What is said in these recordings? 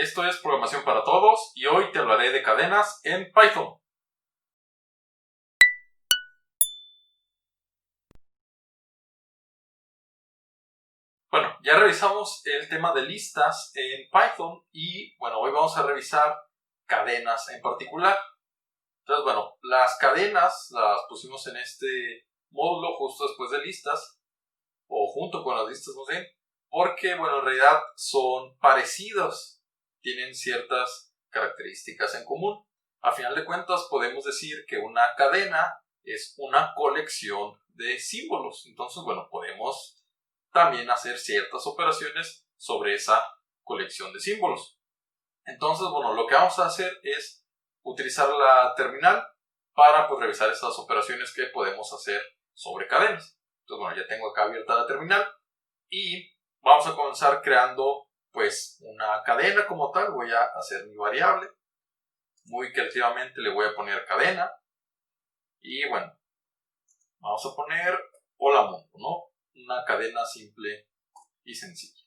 esto es Programación para Todos y hoy te hablaré de cadenas en Python. Bueno, ya revisamos el tema de listas en Python y bueno, hoy vamos a revisar cadenas en particular. Entonces, bueno, las cadenas las pusimos en este módulo justo después de listas o junto con las listas, no sé, porque bueno, en realidad son parecidos, tienen ciertas características en común. A final de cuentas podemos decir que una cadena es una colección de símbolos. Entonces, bueno, podemos también hacer ciertas operaciones sobre esa colección de símbolos. Entonces, bueno, lo que vamos a hacer es utilizar la terminal para pues, revisar esas operaciones que podemos hacer sobre cadenas. Entonces, bueno, ya tengo acá abierta la terminal y vamos a comenzar creando pues una cadena como tal. Voy a hacer mi variable. Muy creativamente le voy a poner cadena. Y bueno, vamos a poner hola mundo, ¿no? Una cadena simple y sencilla.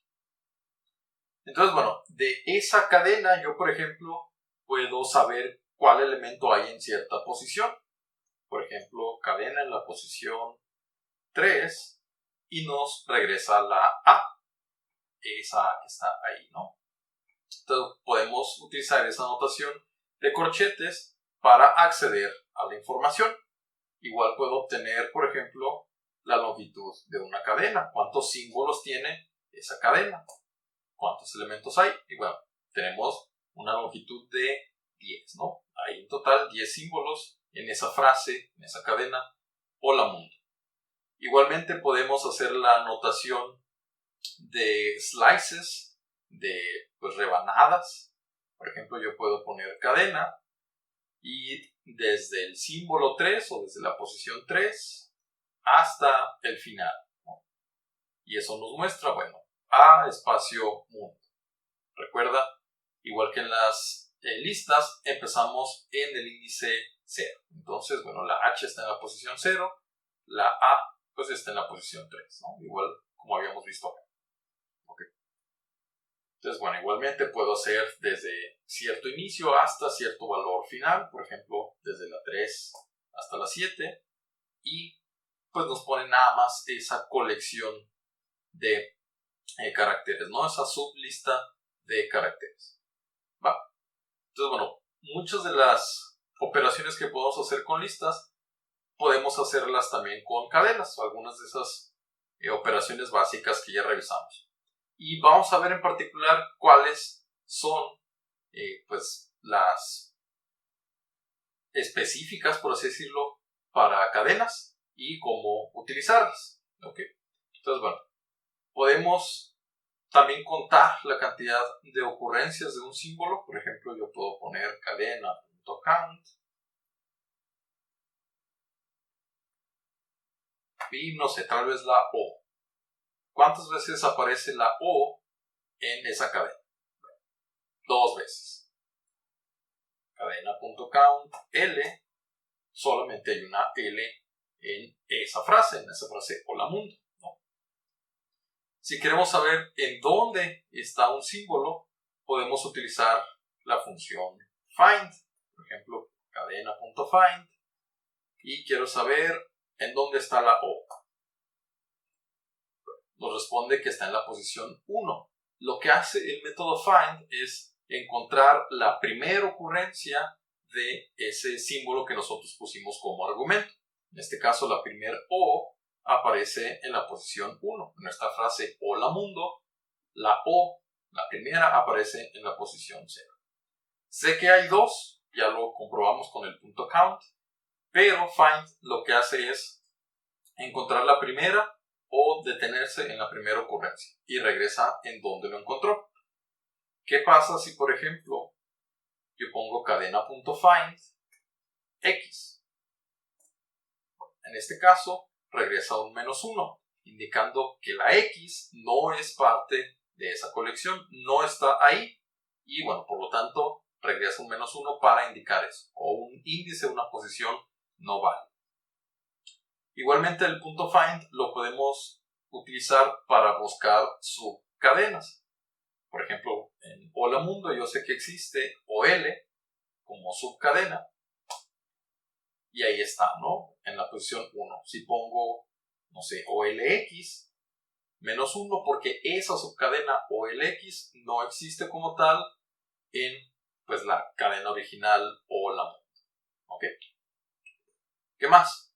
Entonces, bueno, de esa cadena yo, por ejemplo, puedo saber cuál elemento hay en cierta posición. Por ejemplo, cadena en la posición 3 y nos regresa la A. Esa está ahí, ¿no? Entonces, podemos utilizar esa notación de corchetes para acceder a la información. Igual puedo obtener, por ejemplo, la longitud de una cadena. ¿Cuántos símbolos tiene esa cadena? ¿Cuántos elementos hay? Y bueno, tenemos una longitud de 10, ¿no? Hay en total 10 símbolos en esa frase, en esa cadena, hola mundo. Igualmente podemos hacer la notación de slices, de pues, rebanadas. Por ejemplo, yo puedo poner cadena y desde el símbolo 3 o desde la posición 3 hasta el final, ¿no? Y eso nos muestra, bueno, A espacio mundo. Recuerda, igual que en las listas, empezamos en el índice 0. Entonces, bueno, la H está en la posición 0, la A pues está en la posición 3, ¿no? Igual como habíamos visto acá. Okay. Entonces, bueno, igualmente puedo hacer desde cierto inicio hasta cierto valor final, por ejemplo, desde la 3 hasta la 7, y pues nos pone nada más esa colección de caracteres, ¿no? Esa sublista de caracteres. Va. Entonces, bueno, muchas de las operaciones que podemos hacer con listas podemos hacerlas también con cadenas, algunas de esas operaciones básicas que ya revisamos. Y vamos a ver en particular cuáles son pues las específicas, por así decirlo, para cadenas y cómo utilizarlas. ¿Okay? Entonces, bueno, podemos también contar la cantidad de ocurrencias de un símbolo. Por ejemplo, yo puedo poner cadena.count y no sé, tal vez la O. ¿Cuántas veces aparece la O en esa cadena? 2 veces. Cadena.count L, solamente hay una L en esa frase hola mundo, ¿no? Si queremos saber en dónde está un símbolo, podemos utilizar la función find. Por ejemplo, cadena.find y quiero saber en dónde está la O. Nos responde que está en la posición 1. Lo que hace el método find es encontrar la primera ocurrencia de ese símbolo que nosotros pusimos como argumento. En este caso, la primera O aparece en la posición 1. En esta frase hola mundo, la O, la primera, aparece en la posición 0. Sé que hay 2, ya lo comprobamos con el punto count, pero find lo que hace es encontrar la primera o detenerse en la primera ocurrencia y regresa en donde lo encontró. ¿Qué pasa si, por ejemplo, yo pongo cadena.find x? En este caso, regresa un -1, indicando que la x no es parte de esa colección, no está ahí, y bueno, por lo tanto, regresa un -1 para indicar eso, o un índice, una posición no válida. Igualmente el punto find lo podemos utilizar para buscar subcadenas. Por ejemplo, en hola mundo yo sé que existe OL como subcadena y ahí está, ¿no? En la posición 1. Si pongo, no sé, OLX menos 1 porque esa subcadena OLX no existe como tal en pues la cadena original hola mundo. ¿Ok? ¿Qué más?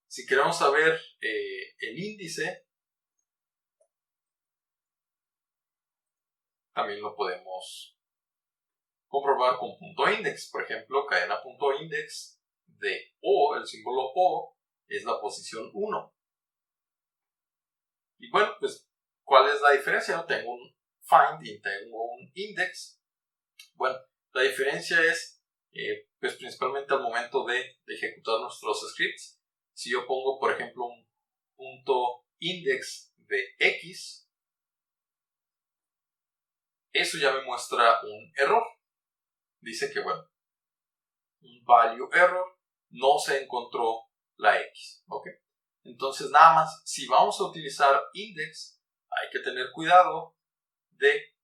Si queremos saber el índice, también lo podemos comprobar con punto index. Por ejemplo, cadena punto index de O, el símbolo O, es la posición 1. Y bueno, pues, ¿cuál es la diferencia? Tengo un find y tengo un index. Bueno, la diferencia es, pues principalmente al momento de ejecutar nuestros scripts. Si yo pongo, por ejemplo, un punto index de X, eso ya me muestra un error. Dice que, bueno, un value error, no se encontró la X. ¿Ok? Entonces, nada más, si vamos a utilizar index, hay que tener cuidado de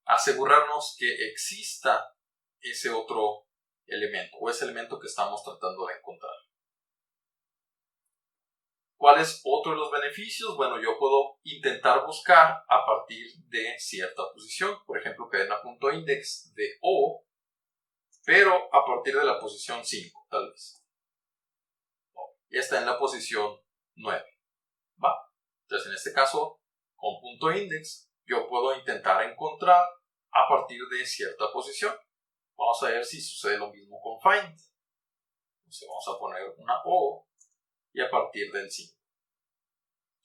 asegurarnos que exista ese otro elemento o ese elemento que estamos tratando de encontrar. ¿Cuál es otro de los beneficios? Bueno, yo puedo intentar buscar a partir de cierta posición, por ejemplo, cadena.index de O, pero a partir de la posición 5, tal vez. Ya está en la posición 9. ¿Va? Entonces, en este caso, con punto index, yo puedo intentar encontrar a partir de cierta posición. Vamos a ver si sucede lo mismo con find. Entonces, vamos a poner una O y a partir del 5.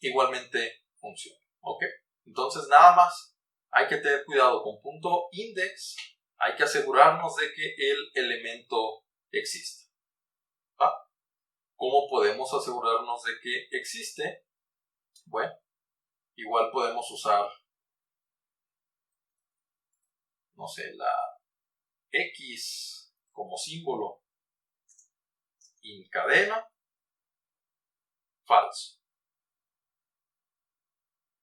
Igualmente funciona. ¿Ok? Entonces, nada más hay que tener cuidado con punto index. Hay que asegurarnos de que el elemento existe. ¿Va? ¿Cómo podemos asegurarnos de que existe? Bueno, igual podemos usar, no sé, la X como símbolo in cadena falso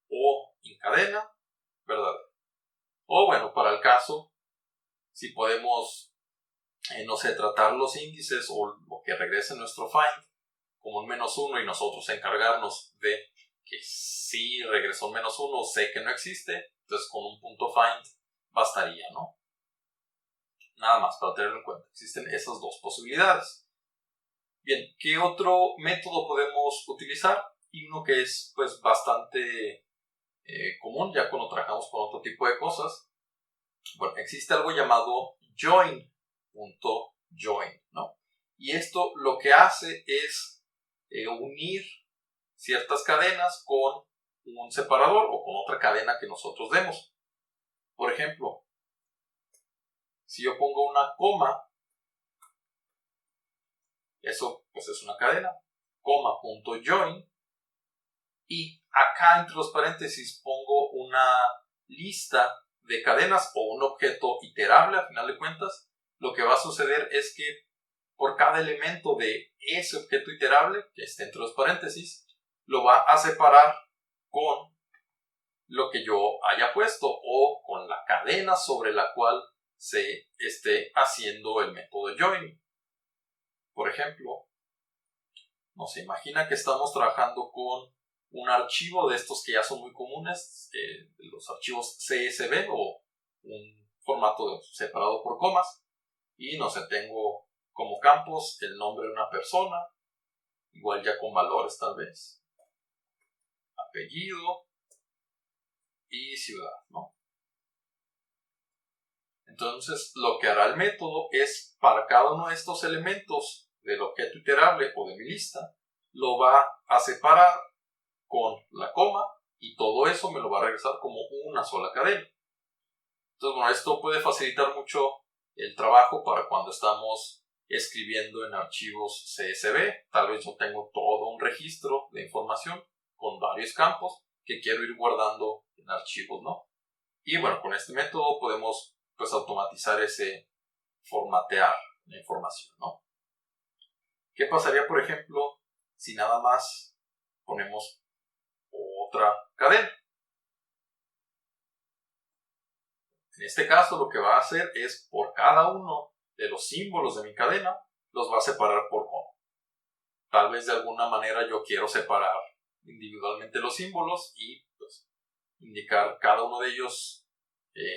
o in cadena verdadero. O bueno, para el caso, si podemos, no sé, tratar los índices o lo que regrese nuestro find como un -1 y nosotros encargarnos de que si regresó un -1, sé que no existe, entonces con un punto find bastaría, ¿no? Nada más para tenerlo en cuenta. Existen esas dos posibilidades. Bien, ¿qué otro método podemos utilizar? Y uno que es pues bastante común ya cuando trabajamos con otro tipo de cosas. Bueno, existe algo llamado join.join, ¿no? Y esto lo que hace es unir ciertas cadenas con un separador o con otra cadena que nosotros demos. Por ejemplo, si yo pongo una coma, eso pues es una cadena, coma.join, y acá entre los paréntesis pongo una lista de cadenas o un objeto iterable a final de cuentas. Lo que va a suceder es que por cada elemento de ese objeto iterable que esté entre los paréntesis, lo va a separar con lo que yo haya puesto o con la cadena sobre la cual se esté haciendo el método join. Por ejemplo, nos imagina que estamos trabajando con un archivo de estos que ya son muy comunes, los archivos CSV o un formato separado por comas, y no sé, tengo como campos el nombre de una persona, igual ya con valores tal vez, apellido y ciudad, ¿no? Entonces, lo que hará el método es, para cada uno de estos elementos del objeto iterable o de mi lista, lo va a separar con la coma y todo eso me lo va a regresar como una sola cadena. Entonces, bueno, esto puede facilitar mucho el trabajo para cuando estamos escribiendo en archivos CSV. Tal vez yo tengo todo un registro de información con varios campos que quiero ir guardando en archivos, ¿no? Y bueno, con este método podemos pues automatizar ese formatear la información, ¿no? ¿Qué pasaría, por ejemplo, si nada más ponemos otra cadena? En este caso lo que va a hacer es por cada uno de los símbolos de mi cadena, los va a separar por coma. Tal vez de alguna manera yo quiero separar individualmente los símbolos y pues indicar cada uno de ellos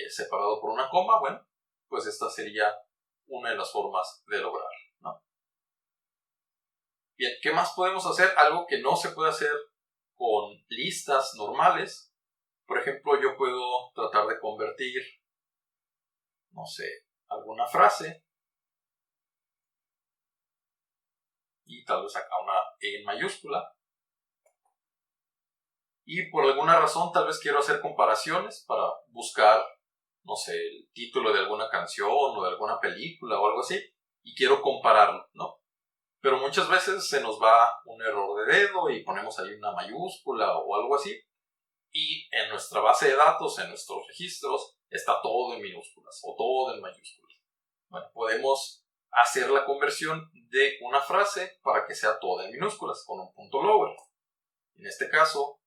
separado por una coma. Bueno, pues esta sería una de las formas de lograr, ¿no? Bien, ¿qué más podemos hacer? Algo que no se puede hacer con listas normales. Por ejemplo, yo puedo tratar de convertir, no sé, alguna frase y tal vez acá una E en mayúscula. Y por alguna razón tal vez quiero hacer comparaciones para buscar, no sé, el título de alguna canción o de alguna película o algo así, y quiero compararlo, ¿no? Pero muchas veces se nos va un error de dedo y ponemos ahí una mayúscula o algo así, y en nuestra base de datos, en nuestros registros, está todo en minúsculas o todo en mayúsculas. Bueno, podemos hacer la conversión de una frase para que sea toda en minúsculas con un punto lower. En este caso,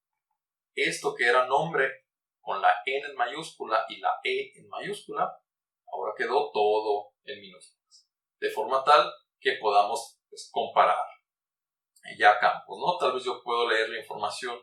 esto que era nombre con la N en mayúscula y la E en mayúscula, ahora quedó todo en minúsculas. De forma tal que podamos pues, comparar ya campos, ¿no? Tal vez yo puedo leer la información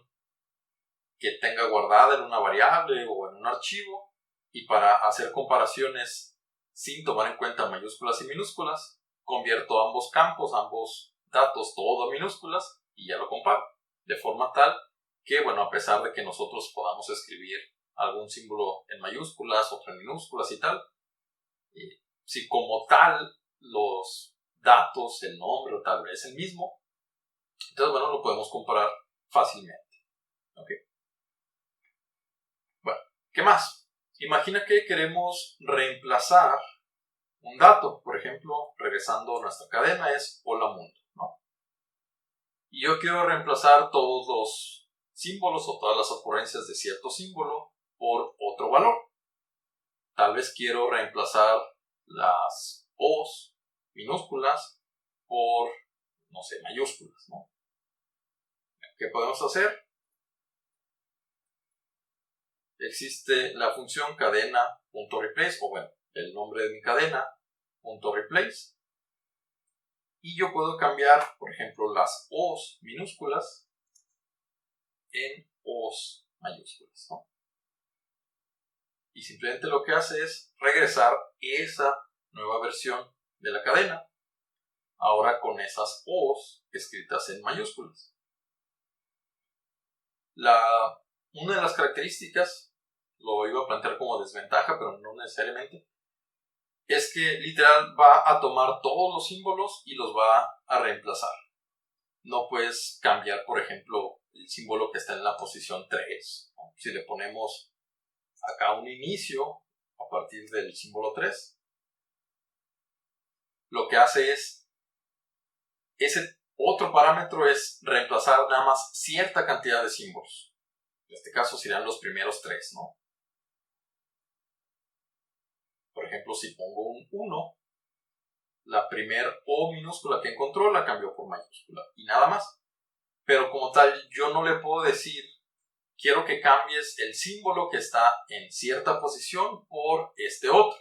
que tenga guardada en una variable o en un archivo, y para hacer comparaciones sin tomar en cuenta mayúsculas y minúsculas, convierto ambos campos, ambos datos, todo a minúsculas y ya lo comparo. De forma tal que, bueno, a pesar de que nosotros podamos escribir algún símbolo en mayúsculas, otro en minúsculas y tal, si como tal los datos, el nombre o tal vez el mismo, entonces, bueno, lo podemos comparar fácilmente. ¿Ok? Bueno, ¿qué más? Imagina que queremos reemplazar un dato. Por ejemplo, regresando a nuestra cadena es hola mundo, ¿no? Y yo quiero reemplazar todos los símbolos o todas las ocurrencias de cierto símbolo por otro valor. Tal vez quiero reemplazar las O's minúsculas por, no sé, mayúsculas, ¿no? ¿Qué podemos hacer? Existe la función cadena.replace, o bueno, el nombre de mi cadena.replace, y yo puedo cambiar, por ejemplo, las O's minúsculas en O's mayúsculas, ¿no? Y simplemente lo que hace es regresar esa nueva versión de la cadena, ahora con esas O's escritas en mayúsculas. Una de las características, lo iba a plantear como desventaja, pero no necesariamente, es que literal va a tomar todos los símbolos y los va a reemplazar. No puedes cambiar, por ejemplo, el símbolo que está en la posición 3, ¿no? Si le ponemos acá un inicio a partir del símbolo 3, lo que hace es, ese otro parámetro es reemplazar nada más cierta cantidad de símbolos. En este caso serían los primeros 3, ¿no? Por ejemplo, si pongo un 1, la primer O minúscula que encontró la cambió por mayúscula y nada más. Pero como tal, yo no le puedo decir, quiero que cambies el símbolo que está en cierta posición por este otro.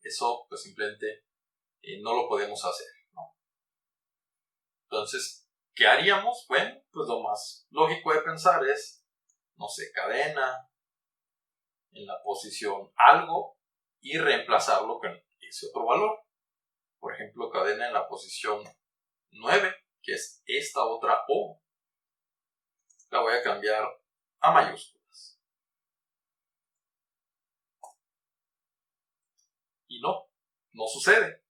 Eso pues simplemente no lo podemos hacer, ¿no? Entonces, ¿qué haríamos? Bueno, pues lo más lógico de pensar es, no sé, cadena en la posición algo y reemplazarlo con ese otro valor. Por ejemplo, cadena en la posición 9, que es esta otra O, la voy a cambiar a mayúsculas. Y no sucede.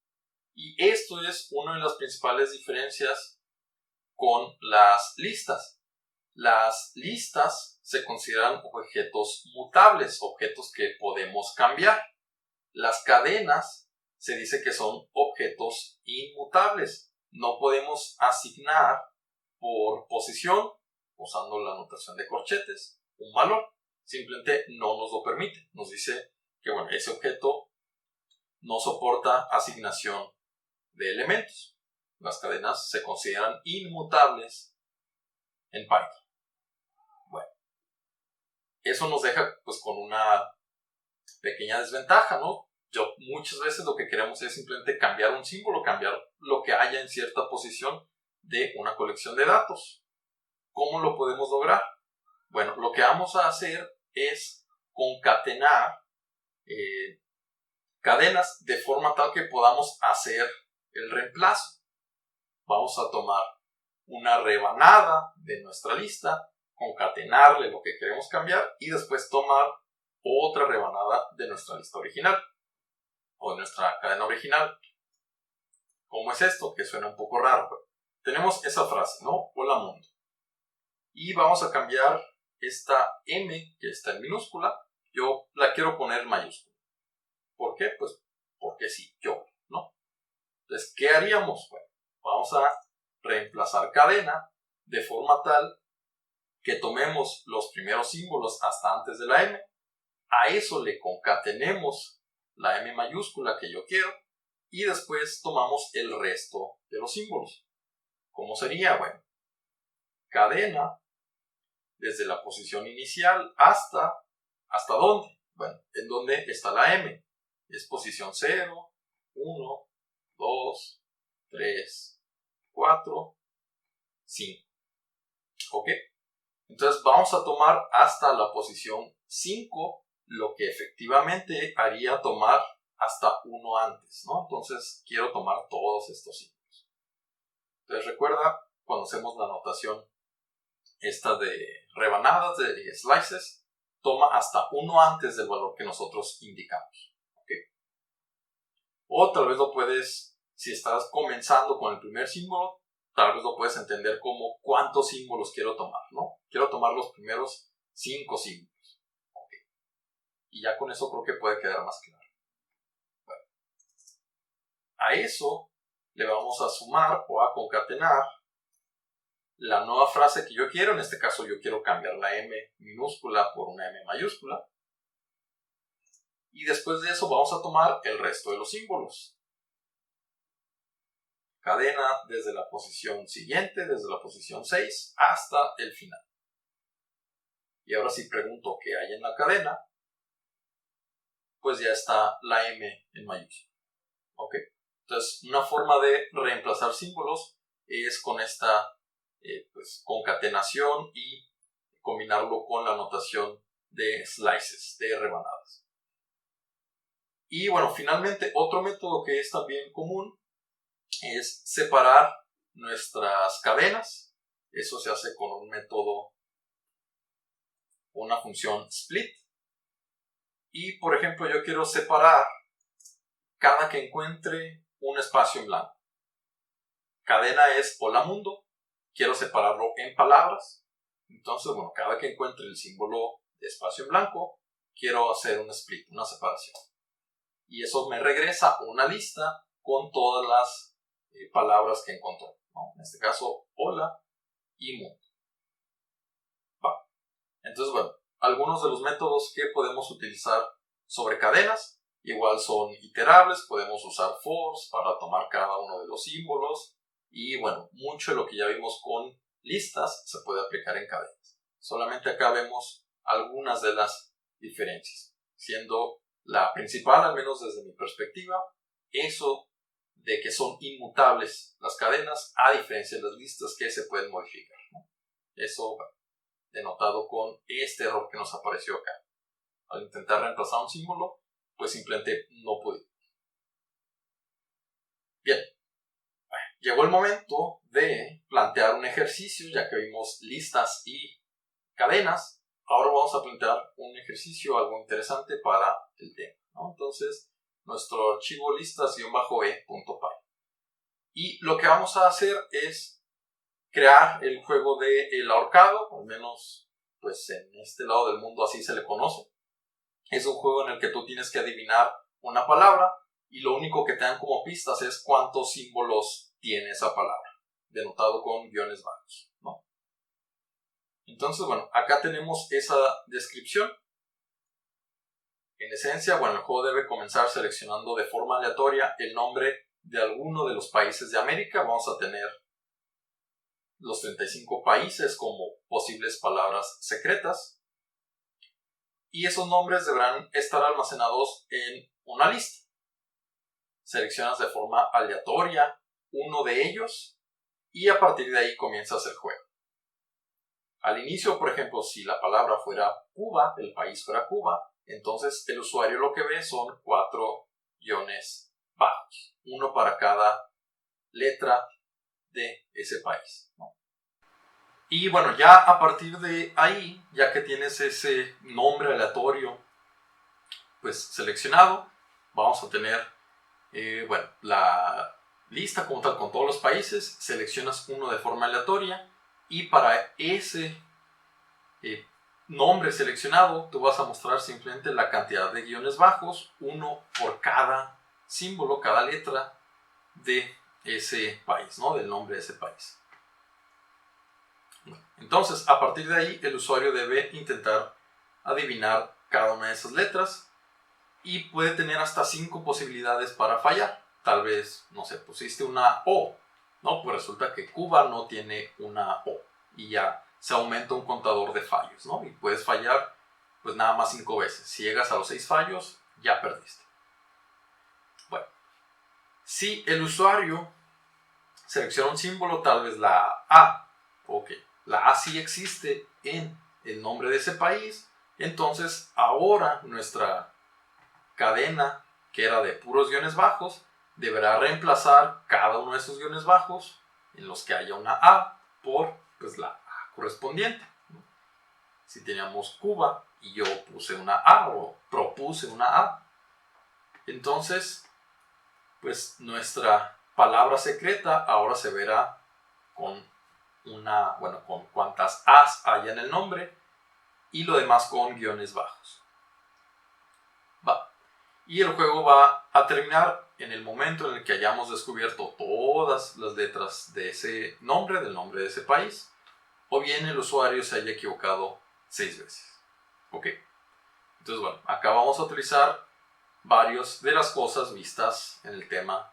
Y esto es una de las principales diferencias con las listas. Las listas se consideran objetos mutables, objetos que podemos cambiar. Las cadenas se dice que son objetos inmutables. No podemos asignar por posición, usando la notación de corchetes, un valor. Simplemente no nos lo permite. Nos dice que bueno, ese objeto no soporta asignación de elementos. Las cadenas se consideran inmutables en Python. Bueno, eso nos deja pues con una Pequeña desventaja, ¿no? Muchas veces lo que queremos es simplemente cambiar un símbolo, cambiar lo que haya en cierta posición de una colección de datos. ¿Cómo lo podemos lograr? Bueno, lo que vamos a hacer es concatenar cadenas de forma tal que podamos hacer el reemplazo. Vamos a tomar una rebanada de nuestra lista, concatenarle lo que queremos cambiar y después tomar otra rebanada de nuestra lista original o de nuestra cadena original. ¿Cómo es esto? Que suena un poco raro. Tenemos esa frase, ¿no? Hola mundo. Y vamos a cambiar esta M que está en minúscula. Yo la quiero poner en mayúscula. ¿Por qué? Pues porque sí, yo, ¿no? Entonces, ¿qué haríamos? Bueno, vamos a reemplazar cadena de forma tal que tomemos los primeros símbolos hasta antes de la M. A eso le concatenemos la M mayúscula que yo quiero y después tomamos el resto de los símbolos. ¿Cómo sería? Bueno, cadena desde la posición inicial ¿hasta dónde? Bueno, ¿en dónde está la M? Es posición 0, 1, 2, 3, 4, 5. ¿Ok? Entonces vamos a tomar hasta la posición 5, lo que efectivamente haría tomar hasta 1 antes, ¿no? Entonces quiero tomar todos estos símbolos. Entonces recuerda, cuando hacemos la notación esta de rebanadas, de slices, toma hasta 1 antes del valor que nosotros indicamos. ¿Okay? O tal vez lo puedes, si estás comenzando con el primer símbolo, tal vez lo puedes entender como cuántos símbolos quiero tomar, ¿no? Quiero tomar los primeros 5 símbolos. Okay. Y ya con eso creo que puede quedar más claro. Bueno, a eso le vamos a sumar o a concatenar la nueva frase que yo quiero. En este caso yo quiero cambiar la M minúscula por una M mayúscula. Y después de eso vamos a tomar el resto de los símbolos. Cadena desde la posición siguiente, desde la posición 6 hasta el final. Y ahora si pregunto qué hay en la cadena, pues ya está la M en mayúscula. ¿Ok? Entonces, una forma de reemplazar símbolos es con esta pues, concatenación y combinarlo con la notación de slices, de rebanadas. Y bueno, finalmente otro método que es también común es separar nuestras cadenas. Eso se hace con un método, una función split. Y por ejemplo yo quiero separar cada que encuentre un espacio en blanco. Cadena es hola mundo. Quiero separarlo en palabras. Entonces, bueno, cada que encuentre el símbolo de espacio en blanco, quiero hacer un split, una separación. Y eso me regresa una lista con todas las palabras que encontré, ¿no? En este caso, hola y mundo. Va. Entonces, bueno, algunos de los métodos que podemos utilizar sobre cadenas, igual son iterables, podemos usar fors para tomar cada uno de los símbolos y bueno, mucho de lo que ya vimos con listas se puede aplicar en cadenas. Solamente acá vemos algunas de las diferencias, siendo la principal, al menos desde mi perspectiva, eso de que son inmutables las cadenas a diferencia de las listas que se pueden modificar, ¿no? Eso denotado con este error que nos apareció acá. Al intentar reemplazar un símbolo, pues simplemente no pude. Bien, llegó el momento de plantear un ejercicio, ya que vimos listas y cadenas. Ahora vamos a plantear un ejercicio algo interesante para el tema, ¿no? Entonces, nuestro archivo listas-e.py. Y lo que vamos a hacer es crear el juego del ahorcado, al menos pues en este lado del mundo así se le conoce. Es un juego en el que tú tienes que adivinar una palabra y lo único que te dan como pistas es cuántos símbolos tiene esa palabra, denotado con guiones bajos, ¿no? Entonces, bueno, acá tenemos esa descripción. En esencia, bueno, el juego debe comenzar seleccionando de forma aleatoria el nombre de alguno de los países de América. Vamos a tener los 35 países como posibles palabras secretas. y esos nombres deberán estar almacenados en una lista. Seleccionas de forma aleatoria uno de ellos y a partir de ahí comienzas el juego. Al inicio, por ejemplo, si la palabra fuera Cuba, el país fuera Cuba, entonces el usuario lo que ve son 4 guiones bajos, uno para cada letra de ese país, ¿no? Y bueno, ya a partir de ahí, ya que tienes ese nombre aleatorio pues seleccionado, vamos a tener bueno, la lista como tal con todos los países, seleccionas uno de forma aleatoria y para ese nombre seleccionado tú vas a mostrar simplemente la cantidad de guiones bajos, uno por cada símbolo, cada letra de ese país, ¿no? Del nombre de ese país. Entonces, a partir de ahí, el usuario debe intentar adivinar cada una de esas letras y puede tener hasta 5 posibilidades para fallar. Tal vez, no sé, pusiste una O, ¿no? Pues resulta que Cuba no tiene una O y ya se aumenta un contador de fallos, ¿no? Y puedes fallar pues nada más 5 veces. Si llegas a los 6 fallos, ya perdiste. Bueno, si el usuario selecciona un símbolo, tal vez la A, ok, la A sí existe en el nombre de ese país, entonces ahora nuestra cadena, que era de puros guiones bajos, deberá reemplazar cada uno de esos guiones bajos en los que haya una A por pues, la A correspondiente. Si teníamos Cuba y yo puse una A o propuse una A, entonces pues nuestra palabra secreta ahora se verá con con cuantas A's haya en el nombre y lo demás con guiones bajos. Va. Y el juego va a terminar en el momento en el que hayamos descubierto todas las letras de ese nombre, del nombre de ese país, o bien el usuario se haya equivocado 6 veces. Ok. Entonces, bueno, acá vamos a utilizar varias de las cosas vistas en el tema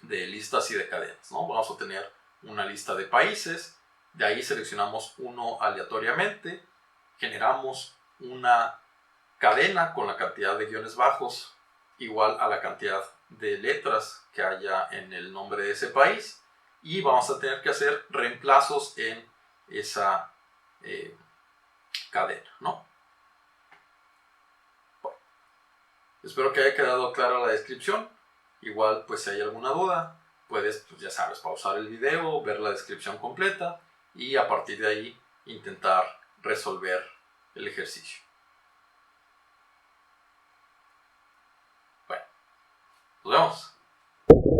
de listas y de cadenas, ¿no? Vamos a tener una lista de países, de ahí seleccionamos uno aleatoriamente, generamos una cadena con la cantidad de guiones bajos igual a la cantidad de letras que haya en el nombre de ese país y vamos a tener que hacer reemplazos en esa cadena, ¿no? Bueno, espero que haya quedado clara la descripción. Igual, pues si hay alguna duda, puedes, pues ya sabes, pausar el video, ver la descripción completa y a partir de ahí intentar resolver el ejercicio. Bueno, nos vemos.